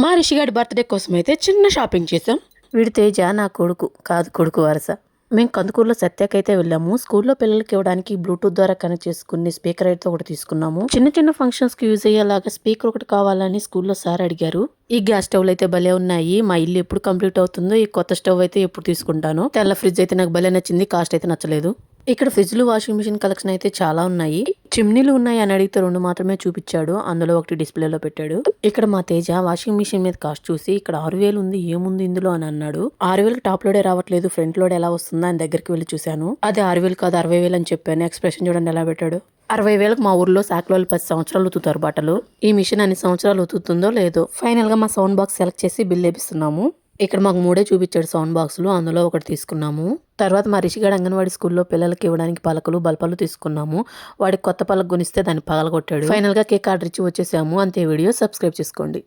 మా రిషిగాడి బర్త్డే కోసం అయితే చిన్న షాపింగ్ చేసాం. వీడి తేజ నా కొడుకు కాదు, కొడుకు వరుస. మేము కందుకూరులో సత్యాకైతే వెళ్ళాము. స్కూల్లో పిల్లలకి ఇవ్వడానికి బ్లూటూత్ ద్వారా కనెక్ట్ చేసుకుని స్పీకర్ అయితే ఒకటి తీసుకున్నాము. చిన్న చిన్న ఫంక్షన్స్ కి యూజ్ అయ్యేలాగా స్పీకర్ ఒకటి కావాలని స్కూల్లో సార్ అడిగారు. ఈ గ్యాస్ స్టవ్లు అయితే భలే ఉన్నాయి. మా ఇల్లు ఎప్పుడు కంప్లీట్ అవుతుందో ఈ కొత్త స్టవ్ అయితే ఎప్పుడు తీసుకుంటాను. తెల్ల ఫ్రిడ్జ్ అయితే నాకు భలే నచ్చింది. కాస్ట్ అయితే నచ్చలేదు. ఇక్కడ ఫ్రిడ్జ్లు వాషింగ్ మిషన్ కలెక్షన్ అయితే చాలా ఉన్నాయి. చిమ్నీలు ఉన్నాయి అని అడిగితే 2 మాత్రమే చూపించాడు. అందులో ఒకటి డిస్ప్లేలో పెట్టాడు. ఇక్కడ మా తేజ వాషింగ్ మిషన్ మీద కాస్ట్ చూసి ఇక్కడ 6,000 ఉంది, ఏముంది ఇందులో అని అన్నాడు. 6,000 టాప్ లోడే రావట్లేదు, ఫ్రంట్ లోడ్ ఎలా వస్తుందో అని దగ్గరికి వెళ్ళి చూశాను. అది 6,000 కాదు 60,000 అని చెప్పాను. ఎక్స్ప్రెషన్ చూడండి ఎలా పెట్టాడు. 60,000కి మా ఊర్లో శాఖలో 10 సంవత్సరాలు ఉతుకుతారు బట్టలు. ఈ మిషన్ అన్ని సంవత్సరాలు ఉతుకుతుందో లేదో. ఫైనల్ గా మా సౌండ్ బాక్స్ సెలెక్ట్ చేసి బిల్ వేపిస్తున్నాము. ఇక్కడ మాకు 3 చూపించాడు సౌండ్ బాక్సులు. అందులో ఒకటి తీసుకున్నాము. తర్వాత మా రిషిగాడు అంగన్వాడీ స్కూల్లో పిల్లలకి ఇవ్వడానికి పలకలు బల్పాలు తీసుకున్నాము. వాడికి కొత్త పలక కొనిస్తే దాన్ని పగలగొట్టాడు. ఫైనల్ గా కేక్ ఆర్డర్ ఇచ్చి వచ్చేసాము. అంతే. వీడియో సబ్స్క్రైబ్ చేసుకోండి.